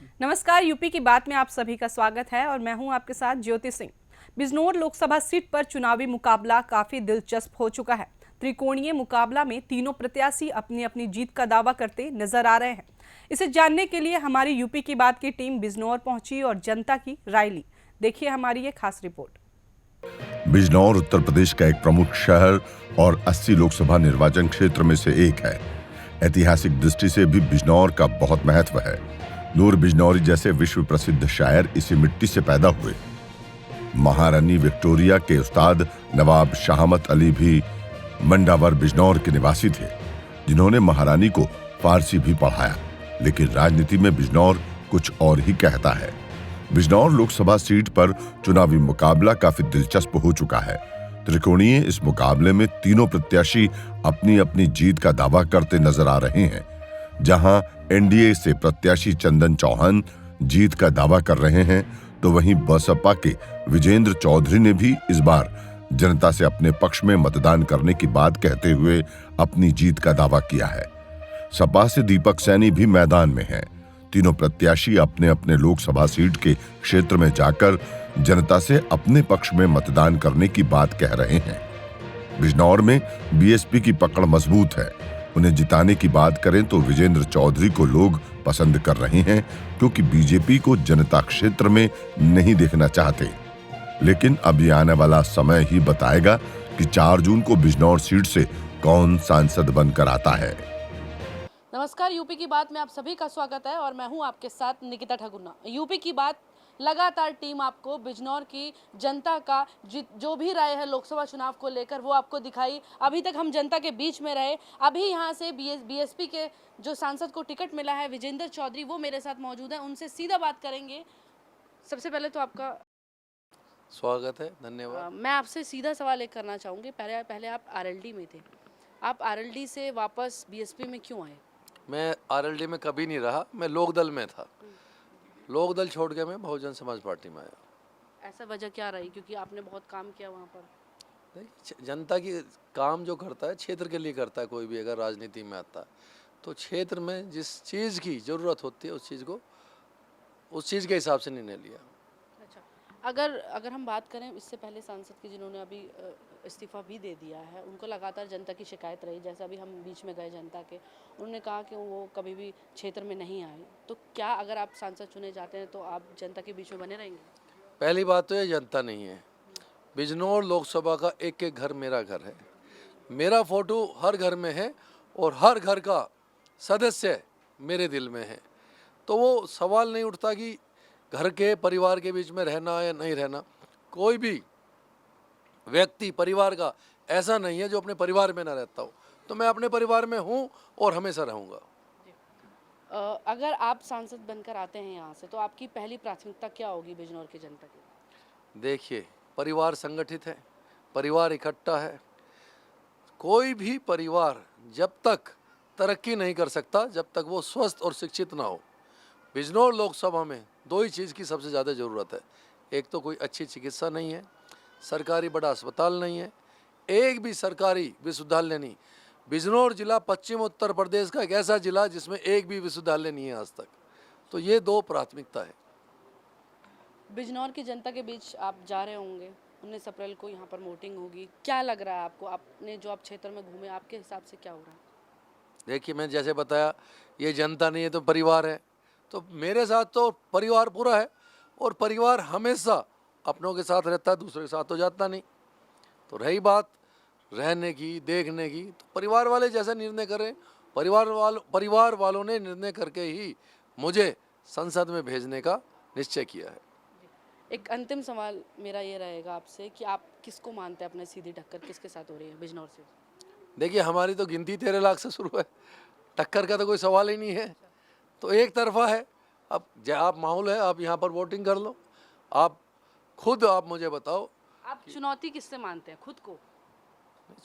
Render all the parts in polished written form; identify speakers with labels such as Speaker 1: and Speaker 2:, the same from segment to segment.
Speaker 1: नमस्कार, यूपी की बात में आप सभी का स्वागत है और मैं हूं आपके साथ ज्योति सिंह। बिजनौर लोकसभा सीट पर चुनावी मुकाबला काफी दिलचस्प हो चुका है। त्रिकोणीय मुकाबला में तीनों प्रत्याशी अपनी अपनी जीत का दावा करते नजर आ रहे हैं। इसे जानने के लिए हमारी यूपी की बात की टीम बिजनौर पहुंची और जनता की राय ली। देखिए हमारी ये खास रिपोर्ट।
Speaker 2: बिजनौर उत्तर प्रदेश का एक प्रमुख शहर और 80 लोकसभा निर्वाचन क्षेत्र में से एक है। ऐतिहासिक दृष्टि से भी बिजनौर का बहुत महत्व है। नूर बिजनौरी जैसे विश्व प्रसिद्ध शायर इसी मिट्टी से पैदा हुए। महारानी विक्टोरिया के उस्ताद नवाब शाहमत अली भी मंडावर बिजनौर के निवासी थे, जिन्होंने महारानी को फारसी भी पढ़ाया। लेकिन राजनीति में बिजनौर कुछ और ही कहता है। बिजनौर लोकसभा सीट पर चुनावी मुकाबला काफी दिलचस्प हो चुका है। त्रिकोणीय इस मुकाबले में तीनों प्रत्याशी अपनी अपनी जीत का दावा करते नजर आ रहे हैं। जहां एनडीए से प्रत्याशी चंदन चौहान जीत का दावा कर रहे हैं, तो वहीं बसपा के विजेंद्र चौधरी ने भी इस बार जनता से अपने पक्ष में मतदान करने की बात कहते हुए अपनी जीत का दावा किया है। सपा से दीपक सैनी भी मैदान में हैं। तीनों प्रत्याशी अपने अपने लोकसभा सीट के क्षेत्र में जाकर जनता से अपने पक्ष में मतदान करने की बात कह रहे हैं। बिजनौर में बीएसपी की पकड़ मजबूत है। उन्हें जिताने की बात करें तो विजेंद्र चौधरी को लोग पसंद कर रहे हैं, क्योंकि बीजेपी को जनता क्षेत्र में नहीं देखना चाहते। लेकिन अब ये आने वाला समय ही बताएगा कि 4 जून को बिजनौर सीट से कौन सांसद बनकर आता है।
Speaker 3: नमस्कार, यूपी की बात में आप सभी का स्वागत है और मैं हूं आपके साथ निकिता ठगुना। यूपी की बात लगातार टीम आपको बिजनौर की जनता का जो भी राय है लोकसभा चुनाव को लेकर वो आपको दिखाई। अभी तक हम जनता के बीच में रहे। अभी यहां से बीएसपी के जो सांसद को टिकट मिला है विजेंद्र चौधरी, वो मेरे साथ मौजूद हैं। उनसे सीधा बात करेंगे। सबसे पहले तो आपका
Speaker 4: स्वागत है, धन्यवाद।
Speaker 3: मैं आपसे सीधा सवाल एक करना चाहूँगी। पहले आप आरएलडी में थे, आप आरएलडी से वापस बीएसपी में क्यों आए?
Speaker 4: मैं आरएलडी में कभी नहीं रहा, मैं लोकदल में था। लोकदल छोड़ के मैं बहुजन समाज पार्टी में आया।
Speaker 3: ऐसा वजह क्या रही? क्योंकि आपने बहुत काम किया वहाँ पर।
Speaker 4: देखिए, जनता की काम जो करता है क्षेत्र के लिए करता है। कोई भी अगर राजनीति में आता है तो क्षेत्र में जिस चीज़ की ज़रूरत होती है उस चीज़ के हिसाब से निर्णय लिया।
Speaker 3: अच्छा, अगर हम बात करें इससे पहले सांसद की जिन्होंने अभी इस्तीफा भी दे दिया है, उनको लगातार जनता की शिकायत रही। जैसे अभी हम बीच में गए जनता के, उन्होंने कहा कि वो कभी भी क्षेत्र में नहीं आए। तो क्या अगर आप सांसद चुने जाते हैं तो आप जनता के बीच में बने रहेंगे?
Speaker 4: पहली बात तो ये जनता नहीं है। बिजनौर लोकसभा का एक एक घर मेरा घर है। मेरा फोटो हर घर में है और हर घर का सदस्य मेरे दिल में है। तो वो सवाल नहीं उठता कि घर के परिवार के बीच में रहना या नहीं रहना। कोई भी व्यक्ति परिवार का ऐसा नहीं है जो अपने परिवार में ना रहता हो। तो मैं अपने परिवार में हूँ और हमेशा रहूँगा।
Speaker 3: अगर आप सांसद बनकर आते हैं यहाँ से, तो आपकी पहली प्राथमिकता क्या होगी बिजनौर की जनता की?
Speaker 4: देखिए, परिवार संगठित है, परिवार इकट्ठा है। कोई भी परिवार जब तक तरक्की नहीं कर सकता जब तक वो स्वस्थ और शिक्षित ना हो। बिजनौर लोकसभा में 2 ही चीज़ की सबसे ज़्यादा ज़रूरत है। एक तो कोई अच्छी चिकित्सा नहीं है, सरकारी बड़ा अस्पताल नहीं है, एक भी सरकारी विश्वविद्यालय नहीं। बिजनौर जिला पश्चिम उत्तर प्रदेश का एक ऐसा जिला जिसमें एक भी विश्वविद्यालय नहीं है आज तक। तो ये 2 प्राथमिकता है।
Speaker 3: बिजनौर की जनता के बीच आप जा रहे होंगे, 19 अप्रैल को यहाँ पर वोटिंग होगी। क्या लग रहा है आपको? आपने जो आप क्षेत्र में घूमे, आपके हिसाब से क्या हो रहा है?
Speaker 4: देखिए, मैं जैसे बताया, ये जनता नहीं है तो परिवार है। तो मेरे साथ तो परिवार पूरा है और परिवार हमेशा अपनों के साथ रहता है, दूसरे के साथ तो जाता नहीं। तो रही बात रहने की, देखने की, तो परिवार वाले जैसा निर्णय करें। परिवार वालों ने निर्णय करके ही मुझे संसद में भेजने का निश्चय किया है।
Speaker 3: एक अंतिम सवाल मेरा ये रहेगा आपसे कि आप किसको मानते हैं अपने सीधी टक्कर किसके साथ हो रही है बिजनौर से?
Speaker 4: देखिए, हमारी तो गिनती 13 लाख से शुरू है। टक्कर का तो कोई सवाल ही नहीं है। तो एक तरफा है। अब आप माहौल है, आप यहाँ पर वोटिंग कर लो। आप मुझे बताओ,
Speaker 3: आप चुनौती किससे मानते हैं? खुद को?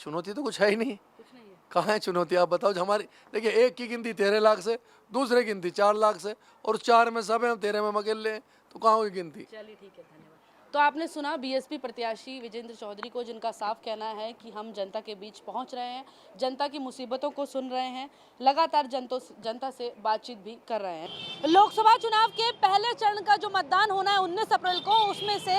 Speaker 4: चुनौती तो कुछ है ही नहीं।
Speaker 3: कुछ नहीं है।
Speaker 4: कहाँ है चुनौती? आप बताओ। हमारी देखिए, एक की गिनती 13 लाख से, दूसरे गिनती 4 लाख से, और 4 में सब हैं, हम 13 में अकेले हैं। तो कहाँ हुई गिनती?
Speaker 3: चलिए ठीक है, धन्यवाद। तो आपने सुना बीएसपी प्रत्याशी विजेंद्र चौधरी को, जिनका साफ कहना है कि हम जनता के बीच पहुंच रहे हैं, जनता की मुसीबतों को सुन रहे हैं, लगातार जनता से बातचीत भी कर रहे हैं। लोकसभा चुनाव के पहले चरण का जो मतदान होना है 19 अप्रैल को, उसमें से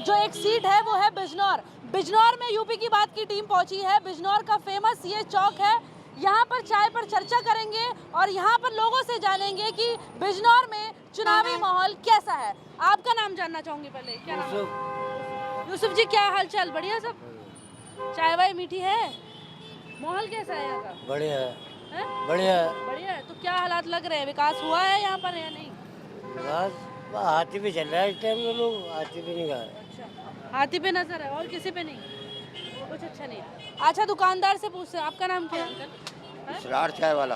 Speaker 3: जो एक सीट है वो है बिजनौर। बिजनौर में यूपी की बात की टीम पहुंची है। बिजनौर का फेमस ये चौक है, यहाँ पर चाय पर चर्चा करेंगे और यहाँ पर लोगों से जानेंगे कि बिजनौर में चुनावी माहौल कैसा है। आपका नाम जानना चाहूंगी पहले, क्या नाम है? यूसुफ जी, क्या हाल चाल? बढ़िया सब? चाय वाय मीठी है? माहौल कैसा है यहाँ का?
Speaker 5: बढ़िया है,
Speaker 3: है?
Speaker 5: बढ़िया है।
Speaker 3: बढ़िया है। तो क्या हालात लग रहे हैं, विकास हुआ है यहाँ पर या नहीं?
Speaker 5: बस हाथी पे चल रहा है इस टाइम में, लोग हाथी पे नहीं गा रहे।
Speaker 3: अच्छा, हाथी पे नजर है और किसी पे नहीं? कुछ अच्छा नहीं है। अच्छा, दुकानदार से पूछते हैं, आपका नाम क्या है अंकल?
Speaker 6: इसरार चाय वाला।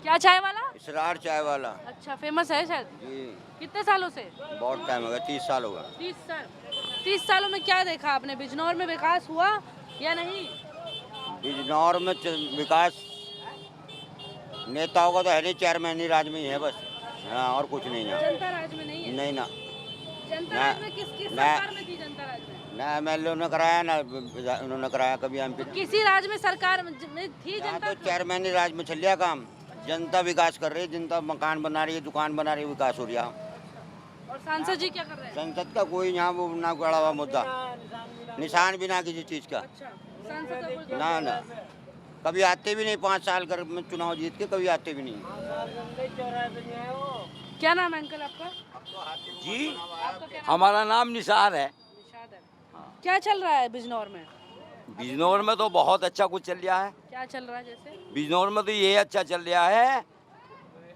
Speaker 3: क्या चाय वाला?
Speaker 6: इसरार चाय वाला
Speaker 3: अच्छा, फेमस है शायद।
Speaker 6: जी,
Speaker 3: कितने सालों से?
Speaker 6: बहुत टाइम हो गया, 30 साल हो गया।
Speaker 3: 30 साल। 30 सालों में क्या देखा आपने? बिजनौर में विकास हुआ या नहीं?
Speaker 6: बिजनौर में विकास नेताओं का तो है नहीं, चेयरमैन राज में ही है बस। हाँ, और कुछ नहीं है।
Speaker 3: जनता राज में नहीं है?
Speaker 6: नहीं ना,
Speaker 3: जनता राज में किस सरकार में थी जनता राज में?
Speaker 6: ना MLA ने कराया ना उन्होंने कराया कभी MP।
Speaker 3: किसी राज में सरकार में थी
Speaker 6: यहाँ
Speaker 3: जनता?
Speaker 6: तो चेयरमैन राज में चल रहा काम। जनता विकास कर रही है, जनता मकान बना रही है, दुकान बना रही है, विकास हो रहा।
Speaker 3: और सांसद जी क्या कर रहे हैं?
Speaker 6: संसद का कोई यहाँ वो ना गड़ा हुआ मुद्दा, निशान भी ना किसी चीज़ का।
Speaker 3: अच्छा, सांसद का कोई
Speaker 6: ना ना, कभी आते भी नहीं, 5 साल कर में चुनाव जीत के कभी आते भी नहीं।
Speaker 3: क्या नाम है अंकल आपका?
Speaker 7: जी,
Speaker 3: आपका क्या नाम?
Speaker 7: हमारा नाम निसार है।
Speaker 3: निशाद है। क्या चल रहा है बिजनौर में?
Speaker 7: बिजनौर में तो बहुत अच्छा कुछ चल रहा है।
Speaker 3: क्या चल रहा है जैसे?
Speaker 7: बिजनौर में तो ये अच्छा चल रहा है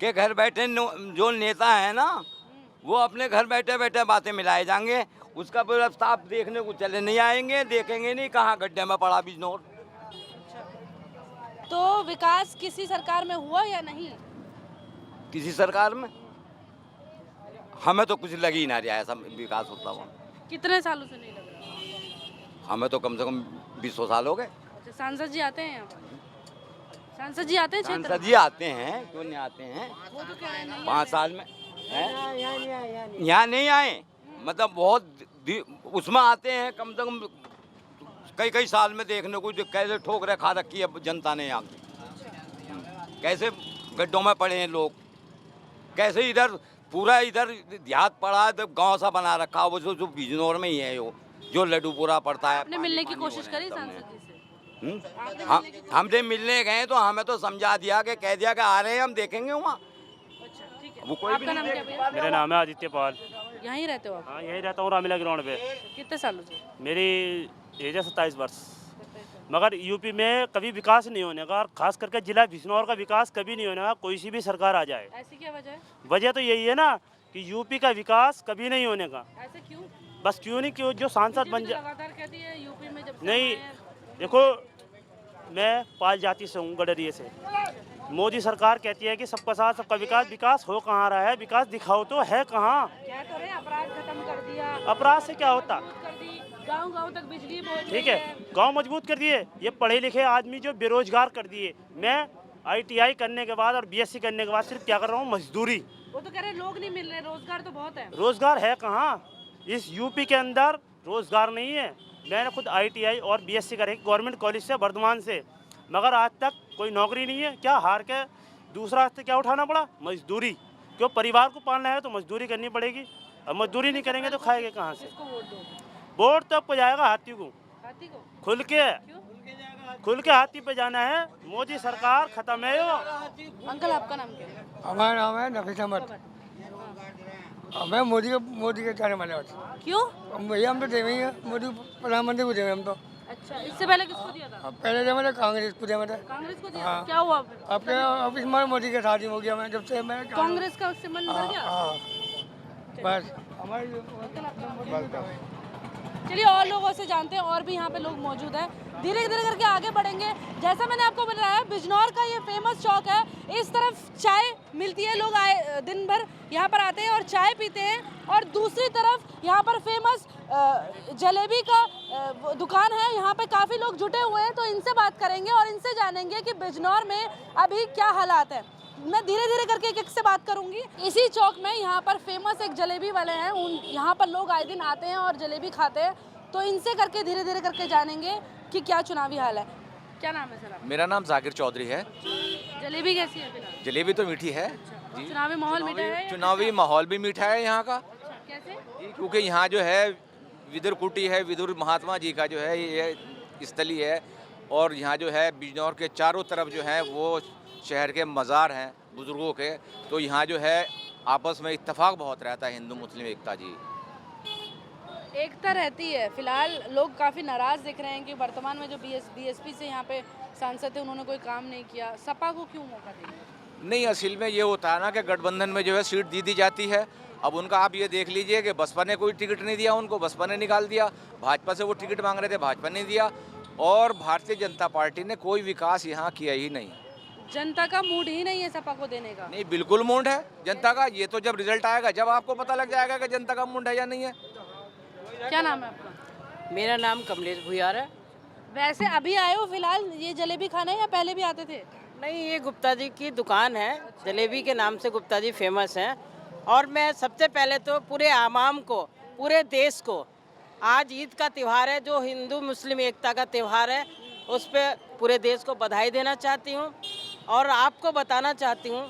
Speaker 7: कि घर बैठे जो नेता है ना, वो अपने घर बैठे बैठे बातें मिलाए जाएंगे, उसका पूरा साफ देखने को चले नहीं आएंगे, देखेंगे नहीं कहाँ गड्ढे में पड़ा बिजनौर।
Speaker 3: तो विकास किसी सरकार में हुआ या नहीं?
Speaker 7: किसी सरकार में हमें तो कुछ लग ही ना रहा है ऐसा विकास होता हुआ।
Speaker 3: कितने सालों से नहीं लग रहा?
Speaker 7: हमें तो कम से कम 20 साल हो गए।
Speaker 3: अच्छा, सांसद जी आते हैं यहाँ पर? सांसद जी आते हैं क्षेत्र
Speaker 7: सांसद
Speaker 3: में?
Speaker 7: जी आते हैं, क्यों नहीं आते हैं?
Speaker 3: वो तो कह रहे हैं नहीं
Speaker 7: 5 साल में यहाँ नहीं आए, मतलब बहुत उसमें आते हैं, कम से कम कई कई साल में देखने को जो कैसे ठोकरें खा रखी है जनता ने यहाँ की, कैसे गड्ढों में पड़े हैं लोग, कैसे इधर पूरा इधर देहात पड़ा है, तो गांव सा बना रखा है वो जो बिजनौर में ही है, वो जो लड्डूपुरा पड़ता है।
Speaker 3: आपने मिलने की कोशिश करी सांसद जी से?
Speaker 7: हमसे मिलने गए तो हमें तो समझा दिया कि कह दिया कि आ रहे हैं, हम देखेंगे वहाँ।
Speaker 3: अच्छा, ठीक है।
Speaker 7: वो कोई भी
Speaker 3: आपका नाम
Speaker 7: नहीं
Speaker 3: क्या भैया?
Speaker 8: मेरा नाम है आदित्य पाल।
Speaker 3: यहीं रहते हो आप?
Speaker 8: हाँ, यहीं रहता हूँ रामलीला ग्राउंड पे।
Speaker 3: कितने सालों से?
Speaker 8: मेरी एज है 27 वर्ष। मगर यूपी में कभी विकास नहीं होने का, और खास करके जिला बिजनौर का विकास कभी नहीं होने का, कोई सी भी सरकार आ जाए।
Speaker 3: ऐसी क्या वजह है?
Speaker 8: वजह तो यही है ना कि यूपी का विकास कभी नहीं होने का।
Speaker 3: ऐसे क्यों?
Speaker 8: बस क्यों नहीं, क्यों जो सांसद बन जाए।
Speaker 3: लगातार कहती है यूपी में जब से
Speaker 8: नहीं,
Speaker 3: हम आए हैं-
Speaker 8: देखो मैं पाल जाति से हूँ, गडरिए से। मोदी सरकार कहती है कि सबका साथ सबका विकास, विकास हो कहाँ रहा है? विकास दिखाओ तो है कहाँ?
Speaker 3: क्या तो रहे, अपराध खत्म कर दिया,
Speaker 8: अपराध से क्या होता?
Speaker 3: मजबूत कर दी, गांव-गांव तक बिजली पहुंच
Speaker 8: ठीक
Speaker 3: गई
Speaker 8: है, गांव मजबूत कर दिए, ये पढ़े लिखे आदमी जो बेरोजगार कर दिए। मैं ITI करने के बाद और BSc करने के बाद सिर्फ क्या कर रहा हूँ, मजदूरी।
Speaker 3: वो तो कह रहे लोग नहीं मिल रहे, रोजगार तो बहुत है।
Speaker 8: रोजगार है कहाँ? इस यूपी के अंदर रोजगार नहीं है। मैंने खुद ITI और BSc करे गवर्नमेंट कॉलेज से, वर्धमान से, मगर आज तक कोई नौकरी नहीं है। क्या हार के दूसरा रास्ते क्या उठाना पड़ा? मजदूरी। क्यों? परिवार को पालना है तो मजदूरी करनी पड़ेगी, और मजदूरी नहीं करेंगे तो खाएंगे कहाँ से?
Speaker 3: किसको वोट दो?
Speaker 8: वोट तो आपको जाएगा हाथी को,
Speaker 3: हाथी को?
Speaker 8: खुल के,
Speaker 3: क्यों?
Speaker 8: खुल के हाथी पे जाना है। मोदी सरकार खत्म है यो।
Speaker 3: अंकल आपका नाम क्या है?
Speaker 5: हमारा नाम है नफीस अहमद। मैं मोदी के जाने वाले होते।
Speaker 3: क्यों?
Speaker 5: भैया हम तो देवे ही हैं, मोदी प्रधानमंत्री को देवे हम तो।
Speaker 3: अच्छा, इससे पहले किसको दिया था?
Speaker 5: अब पहले जब मैंने कांग्रेस को दिया, मैंने
Speaker 3: कांग्रेस को दिया।
Speaker 5: हाँ।
Speaker 3: क्या हुआ फिर?
Speaker 5: अपने ऑफिस में मोदी के साथ ही हो गया। मैं जब से मैं
Speaker 3: कांग्रेस का उससे मन भर गया?
Speaker 5: हाँ, बस हमारी
Speaker 3: चलिए और लोगों से जानते हैं, और भी यहाँ पे लोग मौजूद हैं। धीरे धीरे करके आगे बढ़ेंगे। जैसा मैंने आपको बताया, बिजनौर का ये फेमस चौक है। इस तरफ चाय मिलती है, लोग आए दिन भर यहाँ पर आते हैं और चाय पीते हैं, और दूसरी तरफ यहाँ पर फेमस जलेबी का दुकान है। यहाँ पे काफ़ी लोग जुटे हुए हैं, तो इनसे बात करेंगे और इनसे जानेंगे कि बिजनौर में अभी क्या हालात है। मैं धीरे धीरे करके एक एक से बात करूंगी। इसी चौक में यहाँ पर फेमस एक जलेबी वाले हैं, उन यहाँ पर लोग आए दिन आते हैं और जलेबी खाते हैं, तो इनसे करके धीरे धीरे करके जानेंगे कि क्या चुनावी हाल है। क्या नाम है सर आपका?
Speaker 9: मेरा नाम जाकिर चौधरी है।
Speaker 3: जलेबी कैसी है फिलहाल?
Speaker 9: जलेबी तो मीठी है जी।
Speaker 3: चुनावी माहौल मीठा है?
Speaker 9: चुनावी माहौल भी मीठा है यहाँ का
Speaker 3: कैसे?
Speaker 9: जी, क्योंकि यहाँ जो है विदुर कुटी है, विदुर महात्मा जी का जो है ये स्थली है, और यहाँ जो है बिजनौर के चारों तरफ जो है वो शहर के मज़ार हैं बुज़ुर्गों के, तो यहाँ जो है आपस में इत्तेफाक बहुत रहता है, हिंदू मुस्लिम एकता जी।
Speaker 3: एकता रहती है। फिलहाल लोग काफ़ी नाराज़ दिख रहे हैं कि वर्तमान में जो बीएसपी से यहाँ पे सांसद थे उन्होंने कोई काम नहीं किया। सपा को क्यों मौका देंगे?
Speaker 9: नहीं, असल में ये होता है ना कि गठबंधन में जो है सीट दी जाती है। अब उनका आप ये देख लीजिए कि बसपा ने कोई टिकट नहीं दिया उनको, बसपा ने निकाल दिया। भाजपा से वो टिकट मांग रहे थे, भाजपा ने दिया, और भारतीय जनता पार्टी ने कोई विकास यहाँ किया ही नहीं।
Speaker 3: जनता का मूड ही नहीं है सपा को देने का?
Speaker 9: नहीं, बिल्कुल मूड है जनता का। ये तो जब रिजल्ट आएगा जब आपको पता लग जाएगा कि जनता का मूड है या नहीं है।
Speaker 3: क्या नाम है आपका?
Speaker 10: मेरा नाम कमलेश भुयार है।
Speaker 3: वैसे अभी आए हो फिलहाल ये जलेबी खाना है या पहले भी आते थे?
Speaker 10: नहीं, ये गुप्ता जी की दुकान है, जलेबी के नाम से गुप्ता जी फेमस हैं। और मैं सबसे पहले तो पूरे आवाम को, पूरे देश को, आज ईद का त्यौहार है जो हिंदू मुस्लिम एकता का त्यौहार है, उस पर पूरे देश को बधाई देना चाहती हूँ। और आपको बताना चाहती हूँ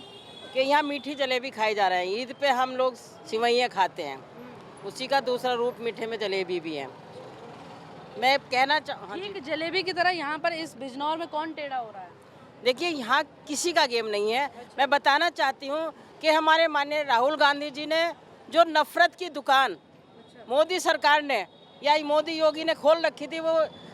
Speaker 10: कि यहाँ मीठी जलेबी खाई जा रहे हैं। ईद पे हम लोग सिवैयाँ खाते हैं, उसी का दूसरा रूप मीठे में जलेबी भी है। मैं कहना
Speaker 3: ठीक जलेबी की तरह यहाँ पर इस बिजनौर में कौन टेढ़ा हो रहा है?
Speaker 10: देखिए, यहाँ किसी का गेम नहीं है। मैं बताना चाहती हूँ कि हमारे माननीय राहुल गांधी जी ने जो नफरत की दुकान मोदी सरकार ने या मोदी योगी ने खोल रखी थी, वो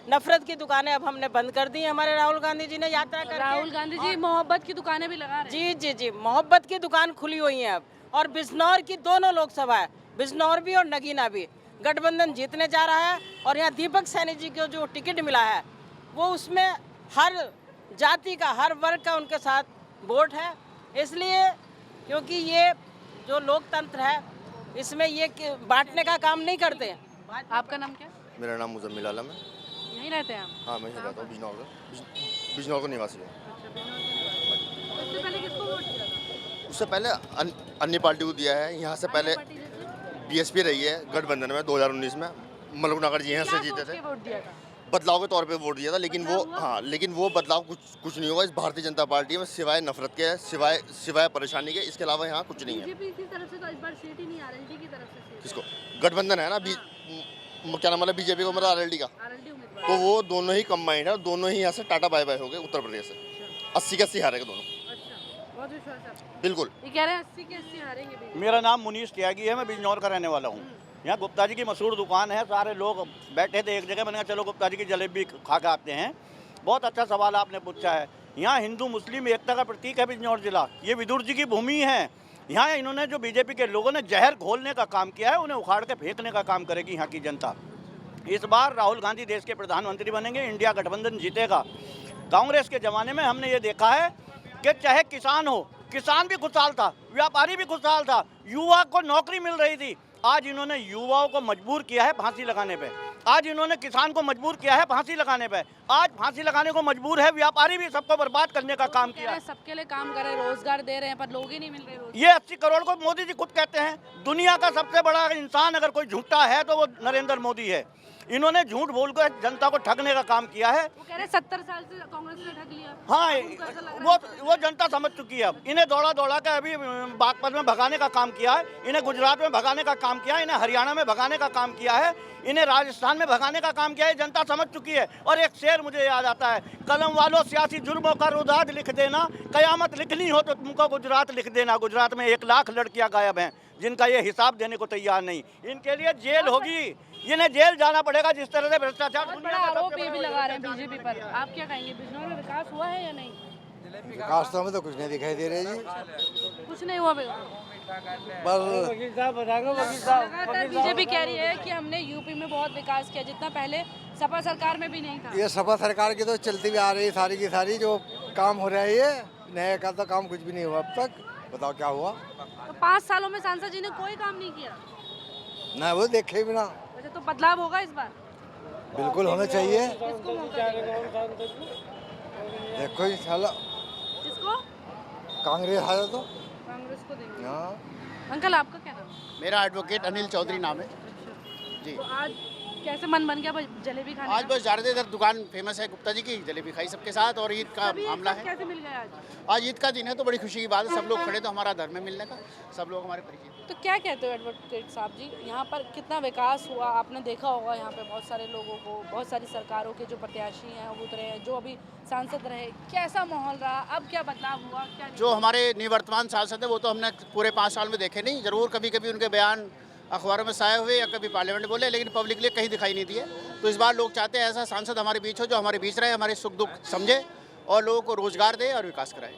Speaker 10: नफरत की दुकानें अब हमने बंद कर दी। हमारे राहुल गांधी जी ने यात्रा कर,
Speaker 3: राहुल गांधी जी मोहब्बत की दुकानें भी लगा रहे हैं।
Speaker 10: जी, मोहब्बत की दुकान खुली हुई है अब। और बिजनौर की दोनों लोकसभा है, बिजनौर भी और नगीना भी, गठबंधन जीतने जा रहा है। और यहाँ दीपक सैनी जी को जो टिकट मिला है वो उसमें हर जाति का, हर वर्ग का उनके साथ वोट है। इसलिए क्योंकि ये जो लोकतंत्र है इसमें ये बांटने का काम नहीं करते।
Speaker 3: आपका नाम क्या?
Speaker 11: मेरा नाम मुजम्मिल आलम है।
Speaker 3: यहीं रहते हैं आप?
Speaker 11: हाँ, मैं यहीं रहता हूँ, बिजनौर का, बिजनौर का निवासी है।
Speaker 3: उससे पहले किसको वोट किया था?
Speaker 11: उससे पहले अन्य पार्टी को दिया है। यहाँ से पहले बीएसपी रही है गठबंधन में 2019 में, मलक नगर जी यहाँ से जीते थे।
Speaker 3: वोट दिया था?
Speaker 11: बदलाव के तौर पे वोट दिया था, लेकिन वो बदलाव कुछ नहीं होगा इस भारतीय जनता पार्टी में, सिवाय नफरत के, सिवाय परेशानी के। इसके अलावा यहाँ कुछ नहीं है।
Speaker 3: बीजेपी की तरफ से तो इस बार सीट ही नहीं, आरएलडी की तरफ से सीट।
Speaker 11: किसको? गठबंधन है ना, क्या नाम है बीजेपी को, मतलब आरएलडी का।
Speaker 3: उम्मीदवार
Speaker 11: तो वो दोनों ही कंबाइंड है, दोनों ही यहाँ से टाटा बाय बाय हो गए उत्तर प्रदेश से। 80 के 80 हारेंगे दोनों।
Speaker 3: अच्छा, बहुत विश्वास है।
Speaker 11: बिल्कुल।
Speaker 3: ये कह रहे हैं 80 के 80 हारेंगे बीजेपी।
Speaker 8: मेरा नाम मुनीश त्यागी है, मैं बिजनौर का रहने वाला हूँ। यहाँ गुप्ता जी की मशहूर दुकान है, सारे लोग बैठे थे एक जगह, मैंने कहा चलो गुप्ता जी की जलेबी खा के आते हैं। बहुत अच्छा सवाल आपने पूछा है। यहाँ हिंदू मुस्लिम एकता का प्रतीक है बिजनौर जिला, ये विदुर जी की भूमि है। यहाँ इन्होंने जो बीजेपी के लोगों ने जहर घोलने का काम किया है, उन्हें उखाड़ के फेंकने का काम करेगी यहाँ की जनता। इस बार राहुल गांधी देश के प्रधानमंत्री बनेंगे, इंडिया गठबंधन जीतेगा। कांग्रेस के ज़माने में हमने ये देखा है कि चाहे किसान हो, किसान भी खुशहाल था, व्यापारी भी खुशहाल था, युवा को नौकरी मिल रही थी। आज इन्होंने युवाओं को मजबूर किया है फांसी लगाने पे। आज इन्होंने किसान को मजबूर किया है फांसी लगाने पे। आज फांसी लगाने को मजबूर है व्यापारी भी, सबको बर्बाद करने का काम किया है।
Speaker 3: सबके लिए काम कर रहे, रोजगार दे रहे हैं, पर लोग ही नहीं मिल रहे रोजगार।
Speaker 8: ये 80 करोड़ को मोदी जी खुद कहते हैं दुनिया का सबसे बड़ा इंसान अगर कोई झूठा है तो वो नरेंद्र मोदी है। इन्होंने झूठ बोलकर जनता को ठगने का काम किया है।
Speaker 3: वो कह रहे 70 साल से कांग्रेस ने ठग लिया।
Speaker 8: हाँ, वो जनता समझ चुकी है। अब इन्हें दौड़ा के अभी बागपत में भगाने का काम किया है, इन्हें गुजरात में भगाने का काम किया है, इन्हें हरियाणा में भगाने का काम किया है, इन्हें राजस्थान में भगाने का काम किया है। जनता समझ चुकी है। और एक शेर मुझे याद आता है, कलम वालों सियासी जुर्मों का रुदाद लिख देना, कयामत लिखनी हो तो तुमको गुजरात लिख देना। गुजरात में 1 लाख लड़कियां गायब हैं जिनका ये हिसाब देने को तैयार नहीं। इनके लिए जेल होगी, इन्हें जेल जाना पड़ेगा। जिस तरह से भ्रष्टाचार,
Speaker 3: बड़ा आरोप ये भी लगा रहे हैं बीजेपी पर। आप क्या कहेंगे, बिजनौर में विकास हुआ है या नहीं?
Speaker 5: विकास तो हमें तो कुछ नहीं दिखाई दे रही जी।
Speaker 3: कुछ नहीं हुआ लगातार बीजेपी कह रही है कि हमने यूपी में बहुत विकास किया, जितना पहले सपा सरकार में भी नहीं था।
Speaker 5: ये सपा सरकार की तो चलती भी आ रही है सारी की सारी, जो काम हो रहा है ये नया का तो काम कुछ भी नहीं हुआ अब तक। बताओ क्या हुआ?
Speaker 3: तो 5 सालों में सांसद जी ने कोई काम नहीं किया
Speaker 5: ना, वो देखे भी ना।
Speaker 3: अच्छा, तो बदलाव होगा इस बार?
Speaker 5: बिल्कुल होना चाहिए।
Speaker 3: किसको मौका देंगे?
Speaker 5: देखो इंशाल्लाह
Speaker 3: किसको?
Speaker 5: कांग्रेस आया तो
Speaker 3: कांग्रेस को देंगे।
Speaker 5: हाँ।
Speaker 3: अंकल आपका क्या नाम है?
Speaker 12: मेरा एडवोकेट अनिल चौधरी नाम है जी।
Speaker 3: तो आज कैसे मन बन गया भाई जलेबी खाने
Speaker 12: आज
Speaker 3: का?
Speaker 12: बस ज़्यादातर दुकान फेमस है गुप्ता जी की, जलेबी खाई सबके साथ। और ईद का
Speaker 3: सभी एक
Speaker 12: मामला
Speaker 3: साथ
Speaker 12: है,
Speaker 3: कैसे मिल गए आज?
Speaker 12: आज ईद का दिन है तो बड़ी खुशी की बात है। सब लोग खड़े तो हमारा धर्म है मिलने का, सब लोग हमारे परिचित।
Speaker 3: तो क्या कहते हो एडवोकेट साहब जी, यहाँ पर कितना विकास हुआ? आपने देखा होगा यहाँ पे बहुत सारे लोगों को, बहुत सारी सरकारों के जो प्रत्याशी हैं वो उतरे हैं, जो अभी सांसद रहे, कैसा माहौल रहा? अब क्या बदलाव हुआ, क्या नहीं?
Speaker 12: जो हमारे निवर्तमान सांसद है वो तो हमने पूरे 5 साल में देखे नहीं, जरूर कभी कभी उनके बयान अखबारों में साए हुए या कभी पार्लियामेंट बोले, लेकिन पब्लिकली कहीं दिखाई नहीं दिए। तो इस बार लोग चाहते हैं ऐसा सांसद हमारे बीच हो जो हमारे बीच रहे, हमारे सुख दुख समझे और लोगों को रोजगार दे और विकास कराए।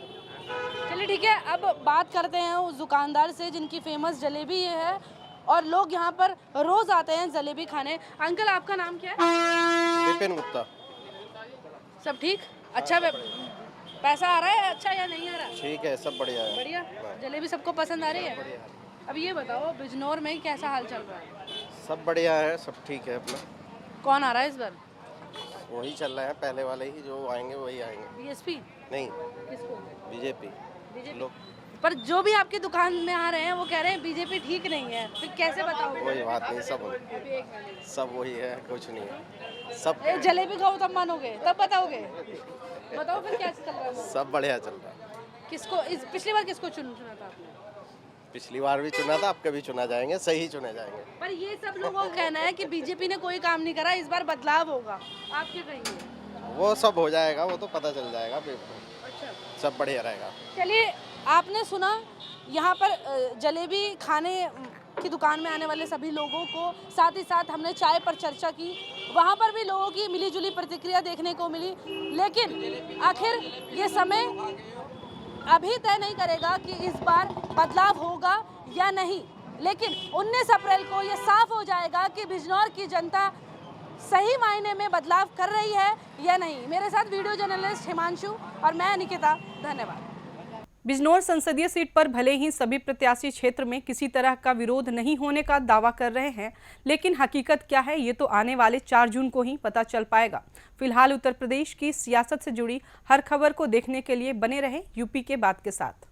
Speaker 3: चलिए ठीक है, अब बात करते हैं उस दुकानदार से जिनकी फेमस जलेबी ये है और लोग यहाँ पर रोज आते हैं जलेबी खाने। अंकल आपका नाम क्या है?
Speaker 5: विपिन गुप्ता।
Speaker 3: सब ठीक? अच्छा पैसा आ रहा है अच्छा या नहीं आ रहा?
Speaker 5: ठीक है, सब बढ़िया है।
Speaker 3: बढ़िया। जलेबी सबको पसंद आ रही है? अब ये बताओ बिजनौर में कैसा हाल चल रहा है?
Speaker 5: सब बढ़िया है, सब ठीक है अपना।
Speaker 3: कौन आ रहा है इस बार?
Speaker 5: वही चल रहा है, पहले वाले ही जो आएंगे वही आएंगे।
Speaker 3: बीएसपी?
Speaker 5: नहीं,
Speaker 3: किसको?
Speaker 5: बीजेपी।
Speaker 3: बीजेपी। पर जो भी आपकी दुकान में आ रहे हैं वो कह रहे हैं बीजेपी ठीक नहीं है, फिर कैसे बताओगे?
Speaker 5: कोई बात नहीं, सब वही है, कुछ नहीं है। सब
Speaker 3: जलेबी खाओ तब मानोगे, तब बताओगे? बताओ फिर क्या चल रहा है?
Speaker 5: सब बढ़िया चल रहा है।
Speaker 3: किसको पिछली बार किसको चुना था आपने?
Speaker 5: पिछली बार भी चुना था, अब कभी चुना जाएंगे, सही चुने जाएंगे।
Speaker 3: पर ये सब लोगों का कहना है कि बीजेपी ने कोई काम नहीं करा, इस बार बदलाव होगा। आप क्या कहेंगे?
Speaker 5: वो सब हो जाएगा, वो तो पता चल जाएगा,
Speaker 3: अच्छा,
Speaker 5: सब बढ़िया रहेगा।
Speaker 3: चलिए आपने सुना यहाँ पर जलेबी खाने की दुकान में आने वाले सभी लोगों को, साथ ही साथ हमने चाय पर चर्चा की, वहाँ पर भी लोगों की मिलीजुली प्रतिक्रिया देखने को मिली। लेकिन आखिर ये समय अभी तय नहीं करेगा कि इस बार बदलाव होगा या नहीं, लेकिन 19 अप्रैल को ये साफ हो जाएगा कि बिजनौर की जनता सही मायने में बदलाव कर रही है या नहीं। मेरे साथ वीडियो जर्नलिस्ट हिमांशु और मैं निकिता, धन्यवाद।
Speaker 1: बिजनौर संसदीय सीट पर भले ही सभी प्रत्याशी क्षेत्र में किसी तरह का विरोध नहीं होने का दावा कर रहे हैं, लेकिन हकीकत क्या है ये तो आने वाले 4 जून को ही पता चल पाएगा। फिलहाल उत्तर प्रदेश की सियासत से जुड़ी हर खबर को देखने के लिए बने रहें यूपी के बात के साथ।